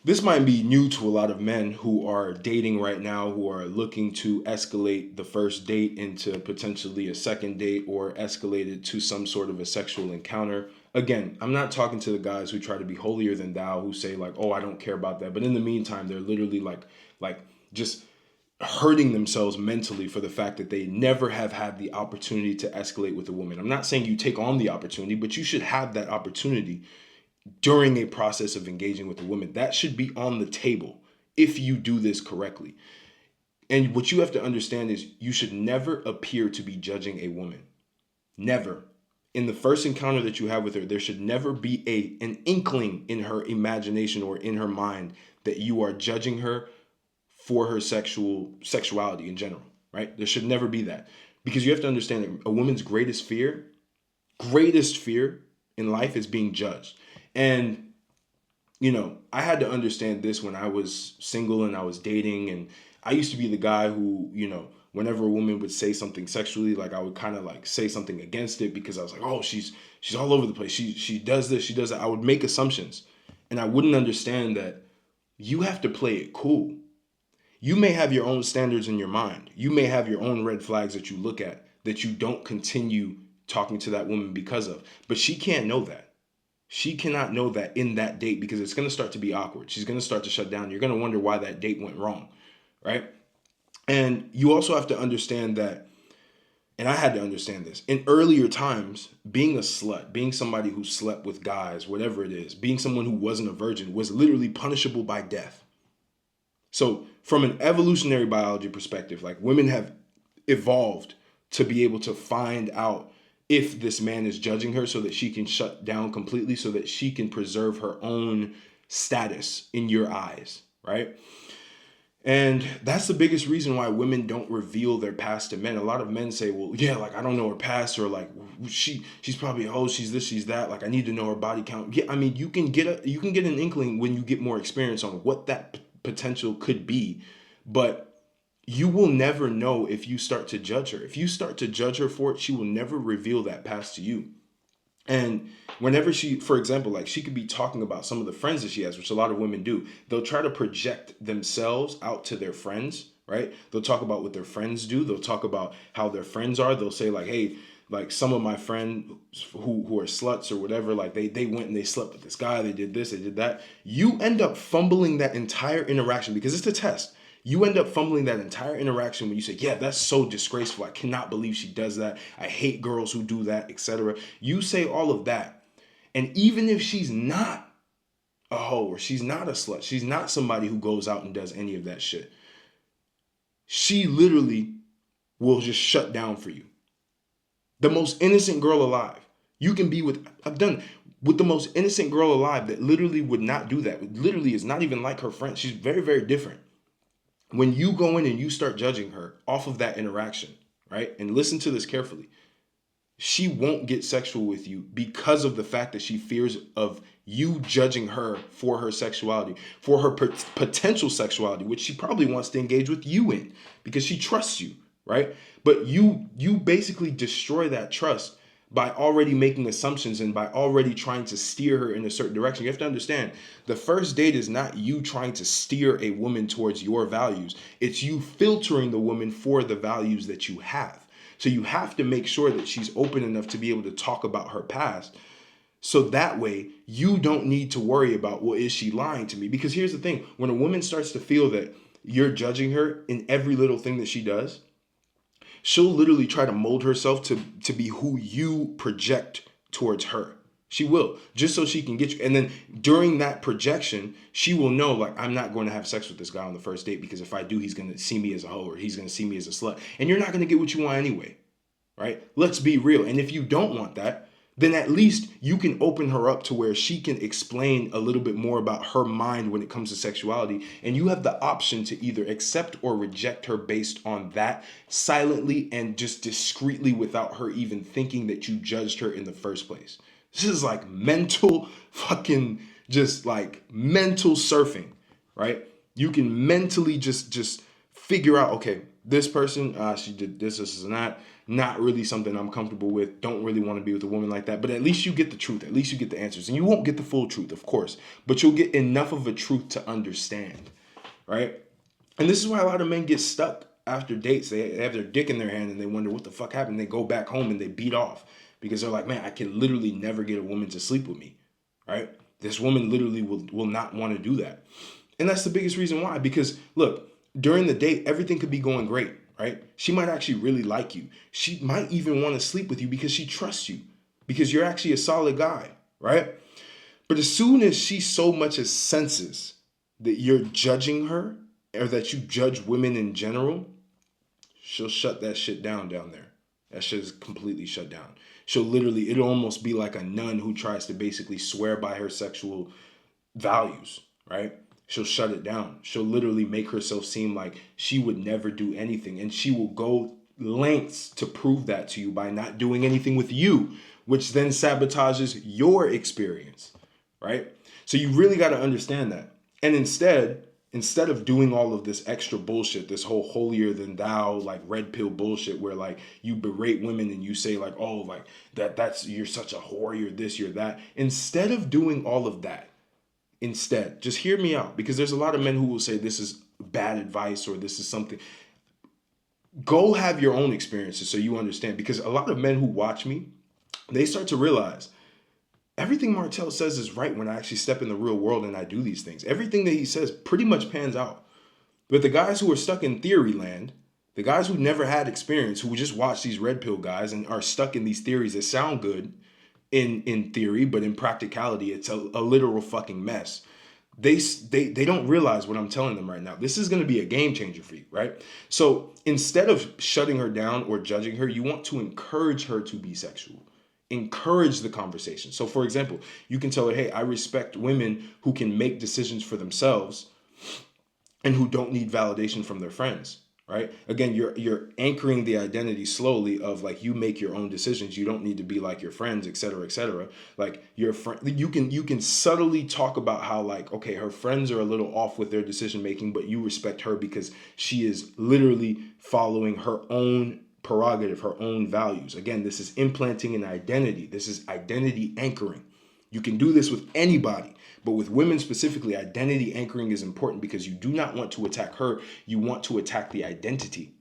This might be new to a lot of men who are dating right now, who are looking to escalate the first date into potentially a second date or escalate it to some sort of a sexual encounter. Again, I'm not talking to the guys who try to be holier than thou, who say like, "Oh, I don't care about that." But in the meantime, they're literally like just hurting themselves mentally for the fact that they never have had the opportunity to escalate with a woman. I'm not saying you take on the opportunity, but you should have that opportunity during a process of engaging with a woman. That should be on the table if you do this correctly. And what you have to understand is you should never appear to be judging a woman. Never. In the first encounter that you have with her, there should never be an inkling in her imagination or in her mind that you are judging her for her sexuality in general, right? There should never be that. Because you have to understand that a woman's greatest fear in life is being judged. And, I had to understand this when I was single and I was dating. And I used to be the guy who, whenever a woman would say something sexually, like I would kind of like say something against it because I was like, oh, she's all over the place. She does this, she does that. I would make assumptions. And I wouldn't understand that you have to play it cool. You may have your own standards in your mind. You may have your own red flags that you look at that you don't continue talking to that woman because of. But she can't know that. She cannot know that in that date because it's going to start to be awkward. She's going to start to shut down. You're going to wonder why that date went wrong, right? And you also have to understand that, and I had to understand this, in earlier times, being a slut, being somebody who slept with guys, whatever it is, being someone who wasn't a virgin was literally punishable by death. So from an evolutionary biology perspective, like women have evolved to be able to find out if this man is judging her so that she can shut down completely so that she can preserve her own status in your eyes, right? And that's the biggest reason why women don't reveal their past to men. A lot of men say, well, yeah, like I don't know her past, or like she's probably a hoe, she's this, she's that. Like I need to know her body count. Yeah, I mean, you can get an inkling when you get more experience on what that potential could be, but you will never know if you start to judge her. If you start to judge her for it, she will never reveal that past to you. And whenever she, for example, like she could be talking about some of the friends that she has, which a lot of women do, they'll try to project themselves out to their friends, right? They'll talk about what their friends do. They'll talk about how their friends are. They'll say like, hey, like some of my friends who are sluts or whatever, like they went and they slept with this guy, they did this, they did that. You end up fumbling that entire interaction because it's a test. You end up fumbling that entire interaction when you say, yeah, that's so disgraceful. I cannot believe she does that. I hate girls who do that, etc. You say all of that. And even if she's not a hoe or she's not a slut, she's not somebody who goes out and does any of that shit, she literally will just shut down for you. The most innocent girl alive. You can be with, I've done with the most innocent girl alive that literally would not do that. Literally is not even like her friend. She's very, very different. When you go in and you start judging her off of that interaction, right? And listen to this carefully. She won't get sexual with you because of the fact that she fears of you judging her for her sexuality, for her potential sexuality, which she probably wants to engage with you in because she trusts you, right? But you basically destroy that trust by already making assumptions and by already trying to steer her in a certain direction. You have to understand, the first date is not you trying to steer a woman towards your values. It's you filtering the woman for the values that you have. So you have to make sure that she's open enough to be able to talk about her past. So that way you don't need to worry about, well, is she lying to me? Because here's the thing, when a woman starts to feel that you're judging her in every little thing that she does, she'll literally try to mold herself to be who you project towards her. She will, just so she can get you. And then during that projection, she will know, like, I'm not going to have sex with this guy on the first date because if I do, he's going to see me as a hoe or he's going to see me as a slut. And you're not going to get what you want anyway, right? Let's be real. And if you don't want that, then at least you can open her up to where she can explain a little bit more about her mind when it comes to sexuality. And you have the option to either accept or reject her based on that silently and just discreetly without her even thinking that you judged her in the first place. This is like mental fucking, just like mental surfing, right? You can mentally just figure out, okay, this person, she did this, and that. not really something I'm comfortable with, don't really want to be with a woman like that. But at least you get the truth. At least you get the answers. And you won't get the full truth, of course, but you'll get enough of a truth to understand, right? And this is why a lot of men get stuck after dates. They have their dick in their hand and they wonder what the fuck happened. They go back home and they beat off because they're like, man, I can literally never get a woman to sleep with me, right? This woman literally will not want to do that. And that's the biggest reason why. Because look, during the date, everything could be going great, right? She might actually really like you. She might even want to sleep with you because she trusts you, because you're actually a solid guy, right? But as soon as she so much as senses that you're judging her, or that you judge women in general, she'll shut that shit down there. That shit is completely shut down. She'll literally, it'll almost be like a nun who tries to basically swear by her sexual values, right? She'll shut it down. She'll literally make herself seem like she would never do anything. And she will go lengths to prove that to you by not doing anything with you, which then sabotages your experience, right? So you really got to understand that. And instead of doing all of this extra bullshit, this whole holier than thou, like red pill bullshit where like you berate women and you say like, oh, like that's you're such a whore, you're this, you're that. Instead of doing all of that, instead, just hear me out, because there's a lot of men who will say this is bad advice or this is something. Go have your own experiences so you understand, because a lot of men who watch me, they start to realize everything Martell says is right when I actually step in the real world and I do these things. Everything that he says pretty much pans out. But the guys who are stuck in theory land, the guys who never had experience, who just watch these red pill guys and are stuck in these theories that sound good in theory, but in practicality, it's a literal fucking mess. They don't realize what I'm telling them right now. This is going to be a game changer for you, right? So instead of shutting her down or judging her, you want to encourage her to be sexual. Encourage the conversation. So for example, you can tell her, hey, I respect women who can make decisions for themselves and who don't need validation from their friends, right? Again, you're anchoring the identity slowly of like, you make your own decisions. You don't need to be like your friends, et cetera, et cetera. Like your friend, you can subtly talk about how like, okay, her friends are a little off with their decision making, but you respect her because she is literally following her own prerogative, her own values. Again, this is implanting an identity. This is identity anchoring. You can do this with anybody, but with women specifically, identity anchoring is important because you do not want to attack her. You want to attack the identity,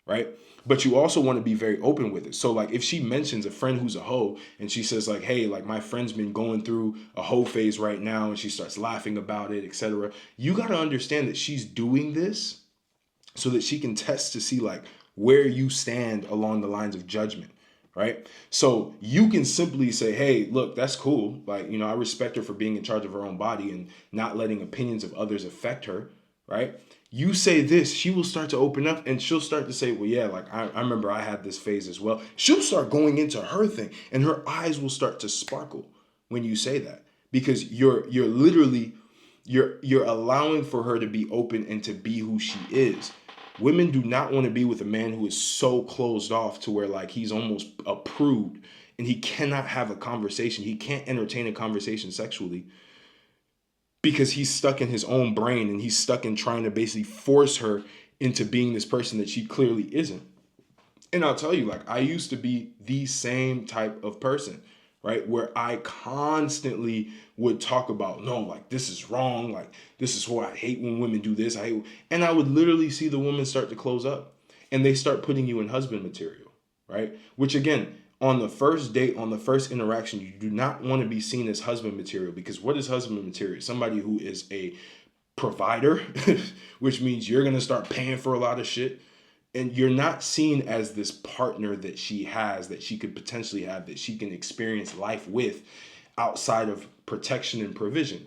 right? But you also want to be very open with it. So like if she mentions a friend who's a hoe and she says like, hey, like my friend's been going through a hoe phase right now, and she starts laughing about it, etc. You got to understand that she's doing this so that she can test to see like where you stand along the lines of judgment, right? So you can simply say, hey, look, that's cool. Like, I respect her for being in charge of her own body and not letting opinions of others affect her, right? You say this, she will start to open up and she'll start to say, well, yeah, like I remember I had this phase as well. She'll start going into her thing and her eyes will start to sparkle when you say that, because you're literally, you're allowing for her to be open and to be who she is. Women do not want to be with a man who is so closed off to where like he's almost a prude and he cannot have a conversation. He can't entertain a conversation sexually because he's stuck in his own brain and he's stuck in trying to basically force her into being this person that she clearly isn't. And I'll tell you, like, I used to be the same type of person, right? Where I constantly would talk about, no, like, this is wrong. Like, this is what I hate when women do this. And I would literally see the woman start to close up and they start putting you in husband material, right? Which again, on the first date, on the first interaction, you do not want to be seen as husband material, because what is husband material? Somebody who is a provider, which means you're going to start paying for a lot of shit. And you're not seen as this partner that she has, that she could potentially have, that she can experience life with outside of protection and provision.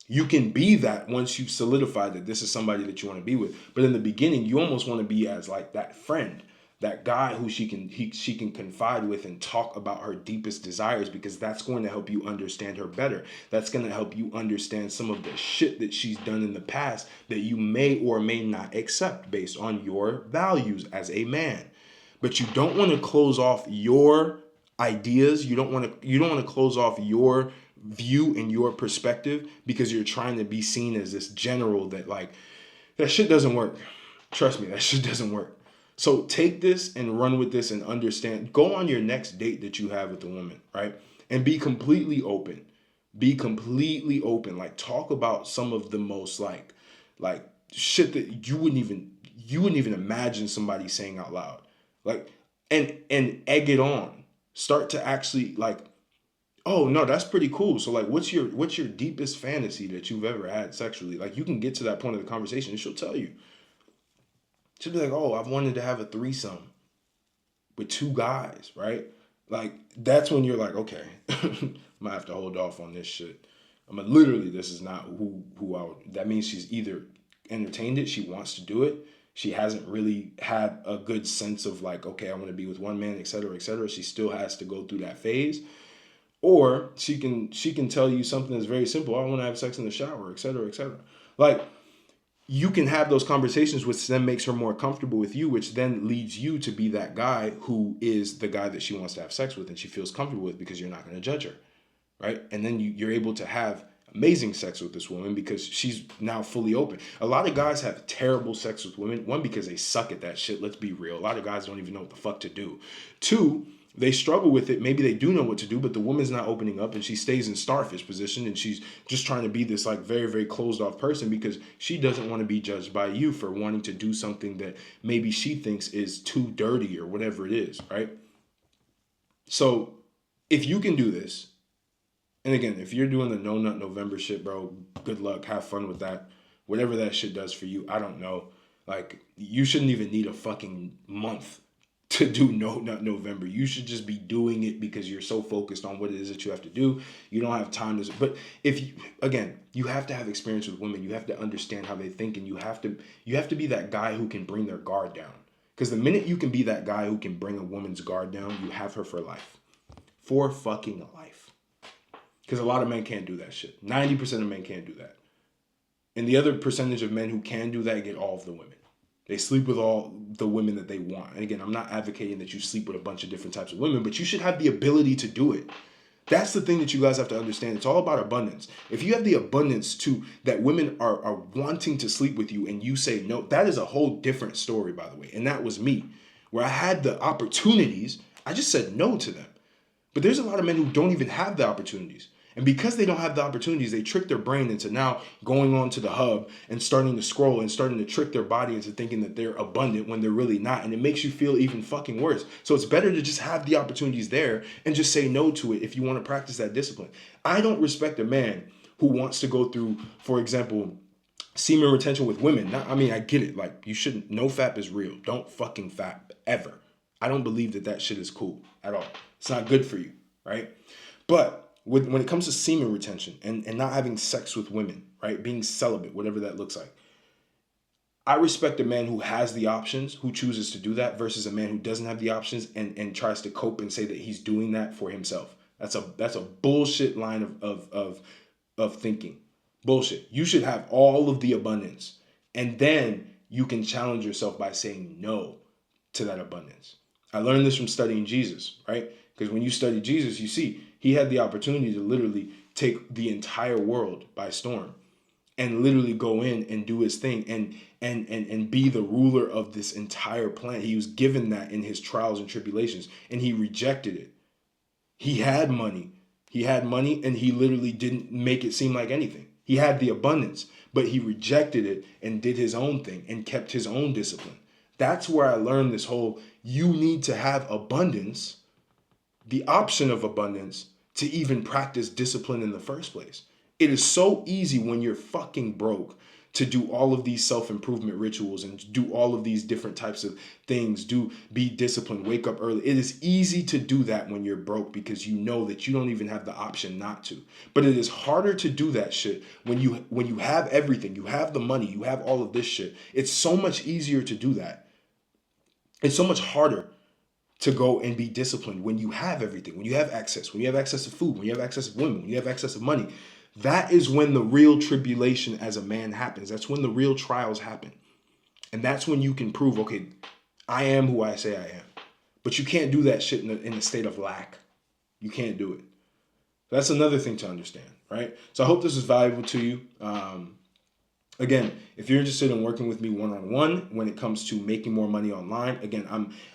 You can be that once you've solidified that this is somebody that you want to be with. But in the beginning, you almost want to be as like that friend, that guy who she can confide with and talk about her deepest desires, because that's going to help you understand her better. That's going to help you understand some of the shit that she's done in the past that you may or may not accept based on your values as a man. But you don't want to close off your ideas. You don't want to close off your view and your perspective because you're trying to be seen as this general that like, that shit doesn't work. Trust me, that shit doesn't work. So take this and run with this and understand. Go on your next date that you have with the woman, right? And be completely open. Be completely open. Like talk about some of the most like shit that you wouldn't even imagine somebody saying out loud. Like and egg it on. Start to actually like, oh no, that's pretty cool. So like what's your deepest fantasy that you've ever had sexually? Like you can get to that point of the conversation and she'll tell you. She'll be like, oh, I've wanted to have a threesome with two guys, right? Like that's when you're like, okay, I'm gonna have to hold off on this shit. I'm gonna literally, this is not who I would. That means she's either entertained it, she wants to do it, she hasn't really had a good sense of like, okay, I want to be with one man, etc., etc. She still has to go through that phase, or she can tell you something that's very simple. I want to have sex in the shower, etc., etc. Like you can have those conversations, which then makes her more comfortable with you, which then leads you to be that guy who is the guy that she wants to have sex with and she feels comfortable with because you're not going to judge her, right? And then you're able to have amazing sex with this woman because she's now fully open. A lot of guys have terrible sex with women. One, because they suck at that shit. Let's be real. A lot of guys don't even know what the fuck to do. Two, they struggle with it. Maybe they do know what to do, but the woman's not opening up and she stays in starfish position and she's just trying to be this like very, very closed off person because she doesn't want to be judged by you for wanting to do something that maybe she thinks is too dirty or whatever it is, right? So if you can do this, and again, if you're doing the No Nut November shit, bro, good luck. Have fun with that. Whatever that shit does for you, I don't know. Like, you shouldn't even need a fucking month to do No Nut November. You should just be doing it because you're so focused on what it is that you have to do. You don't have time to. But if you, again, you have to have experience with women. You have to understand how they think, and you have to be that guy who can bring their guard down. Because the minute you can be that guy who can bring a woman's guard down, you have her for life. For fucking life. Because a lot of men can't do that shit. 90% of men can't do that. And the other percentage of men who can do that get all of the women. They sleep with all the women that they want. And again, I'm not advocating that you sleep with a bunch of different types of women, but you should have the ability to do it. That's the thing that you guys have to understand. It's all about abundance. If you have the abundance to that women are wanting to sleep with you and you say no, that is a whole different story, by the way. And that was me. Where I had the opportunities, I just said no to them. But there's a lot of men who don't even have the opportunities. And because they don't have the opportunities, they trick their brain into now going on to the hub and starting to scroll and starting to trick their body into thinking that they're abundant when they're really not. And it makes you feel even fucking worse. So it's better to just have the opportunities there and just say no to it if you want to practice that discipline. I don't respect a man who wants to go through, for example, semen retention with women. Now, I mean, I get it. Like, you shouldn't, no FAP is real. Don't fucking FAP ever. I don't believe that shit is cool at all. It's not good for you, right? But when it comes to semen retention and not having sex with women, right? Being celibate, whatever that looks like. I respect a man who has the options, who chooses to do that, versus a man who doesn't have the options and tries to cope and say that he's doing that for himself. That's a bullshit line of thinking. Bullshit. You should have all of the abundance. And then you can challenge yourself by saying no to that abundance. I learned this from studying Jesus, right? Because when you study Jesus, you see he had the opportunity to literally take the entire world by storm and literally go in and do his thing and be the ruler of this entire planet. He was given that in his trials and tribulations, and he rejected it. He had money. And he literally didn't make it seem like anything. He had the abundance, but he rejected it and did his own thing and kept his own discipline. That's where I learned this whole, you need to have abundance, the option of abundance, to even practice discipline in the first place. It is so easy when you're fucking broke to do all of these self-improvement rituals and do all of these different types of things, be disciplined, wake up early. It is easy to do that when you're broke because you know that you don't even have the option not to. But it is harder to do that shit when you have everything, you have the money, you have all of this shit. It's so much easier to do that. It's so much harder to go and be disciplined when you have everything, when you have access to food, when you have access to women, when you have access to money. That is when the real tribulation as a man happens. That's when the real trials happen. And that's when you can prove, okay, I am who I say I am. But you can't do that shit in a state of lack. You can't do it. That's another thing to understand, right? So I hope this is valuable to you. Again, if you're interested in working with me one-on-one when it comes to making more money online, again,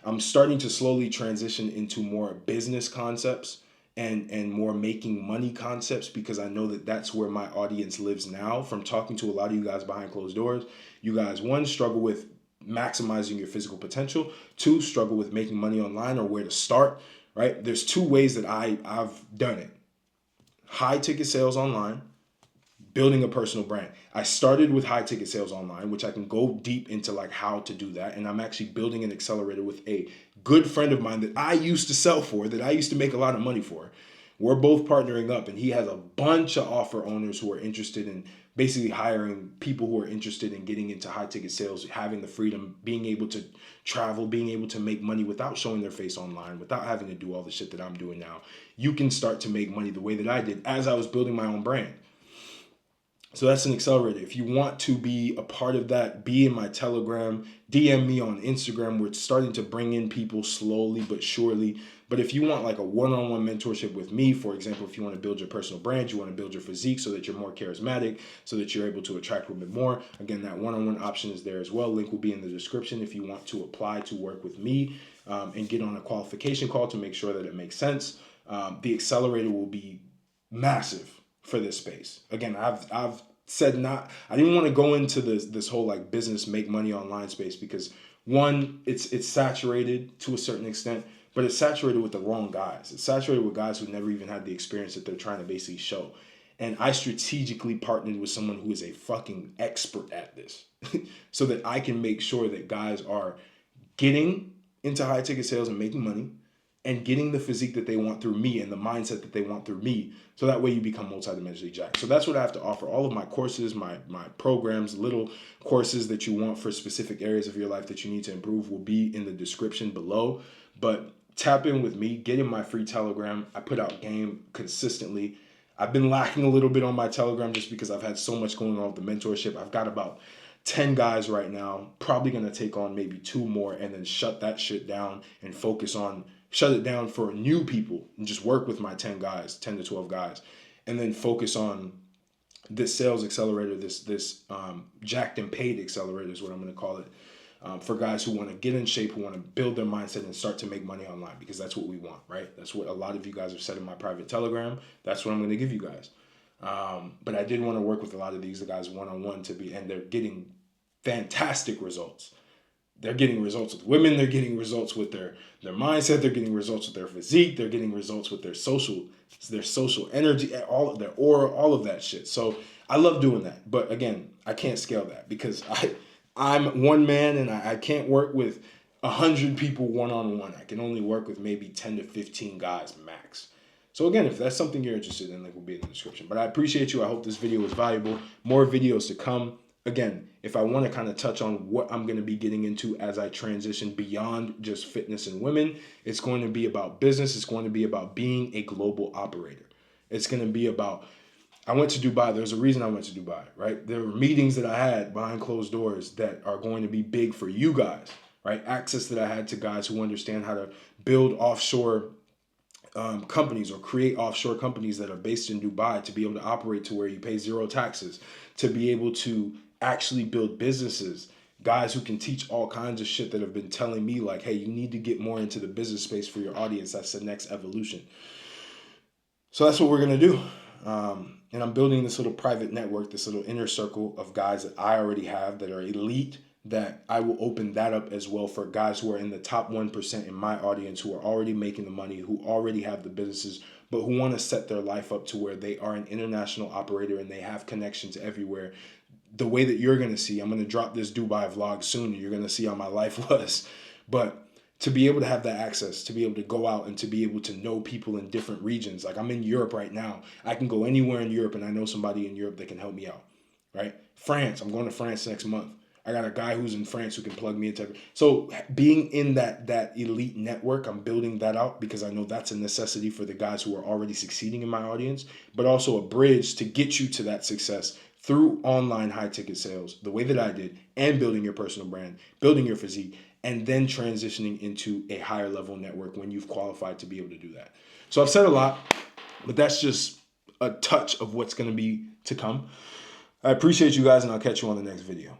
I'm starting to slowly transition into more business concepts and more making money concepts, because I know that that's where my audience lives now. From talking to a lot of you guys behind closed doors, you guys, one, struggle with maximizing your physical potential, two, struggle with making money online or where to start, right? There's two ways that I've done it. High ticket sales online, building a personal brand. I started with high ticket sales online, which I can go deep into like how to do that. And I'm actually building an accelerator with a good friend of mine that I used to sell for, that I used to make a lot of money for. We're both partnering up, and he has a bunch of offer owners who are interested in basically hiring people who are interested in getting into high ticket sales, having the freedom, being able to travel, being able to make money without showing their face online, without having to do all the shit that I'm doing now. You can start to make money the way that I did as I was building my own brand. So that's an accelerator. If you want to be a part of that, be in my Telegram, DM me on Instagram. We're starting to bring in people slowly but surely. But if you want like a one-on-one mentorship with me, for example, if you want to build your personal brand, you want to build your physique so that you're more charismatic, so that you're able to attract women more, again, that one-on-one option is there as well. Link will be in the description if you want to apply to work with me and get on a qualification call to make sure that it makes sense. The accelerator will be massive for this space. Again, I've said not, I didn't want to go into this whole like business make money online space, because one, it's saturated to a certain extent, but it's saturated with the wrong guys. It's saturated with guys who never even had the experience that they're trying to basically show. And I strategically partnered with someone who is a fucking expert at this so that I can make sure that guys are getting into high ticket sales and making money, and getting the physique that they want through me and the mindset that they want through me. So that way you become multidimensionally jacked. So that's what I have to offer. All of my courses, my programs, little courses that you want for specific areas of your life that you need to improve will be in the description below. But tap in with me, get in my free Telegram. I put out game consistently. I've been lacking a little bit on my Telegram just because I've had so much going on with the mentorship. I've got about 10 guys right now, probably going to take on maybe 2 more and then shut that shit down and shut it down for new people and just work with my 10 to 12 guys, and then focus on this sales accelerator, this jacked and paid accelerator is what I'm going to call it, for guys who want to get in shape, who want to build their mindset and start to make money online, because that's what we want, right? That's what a lot of you guys have said in my private Telegram. That's what I'm going to give you guys. But I did want to work with a lot of these guys one-on-one and they're getting fantastic results. They're getting results with women. They're getting results with their mindset. They're getting results with their physique. They're getting results with their social energy, all of their aura, all of that shit. So I love doing that. But again, I can't scale that because I'm one man and I can't work with 100 people one-on-one. I can only work with maybe 10 to 15 guys max. So again, if that's something you're interested in, link will be in the description. But I appreciate you. I hope this video was valuable. More videos to come. Again, if I want to kind of touch on what I'm going to be getting into as I transition beyond just fitness and women, it's going to be about business. It's going to be about being a global operator. It's going to be about, I went to Dubai. There's a reason I went to Dubai, right? There were meetings that I had behind closed doors that are going to be big for you guys, right? Access that I had to guys who understand how to build offshore companies or create offshore companies that are based in Dubai, to be able to operate to where you pay zero taxes, to be able to actually build businesses. Guys who can teach all kinds of shit that have been telling me like, hey, you need to get more into the business space for your audience. That's the next evolution. So that's what we're going to do. And I'm building this little private network, this little inner circle of guys that I already have that are elite, that I will open that up as well for guys who are in the top 1% in my audience, who are already making the money, who already have the businesses, but who want to set their life up to where they are an international operator and they have connections everywhere. The way that you're going to see, I'm going to drop this Dubai vlog soon and you're going to see how my life was. But to be able to have that access, to be able to go out and to be able to know people in different regions. Like I'm in Europe right now. I can go anywhere in Europe and I know somebody in Europe that can help me out, right? France, I'm going to France next month. I got a guy who's in France who can plug me into. So being in that elite network, I'm building that out because I know that's a necessity for the guys who are already succeeding in my audience, but also a bridge to get you to that success through online high ticket sales, the way that I did, and building your personal brand, building your physique, and then transitioning into a higher level network when you've qualified to be able to do that. So I've said a lot, but that's just a touch of what's going to be to come. I appreciate you guys, and I'll catch you on the next video.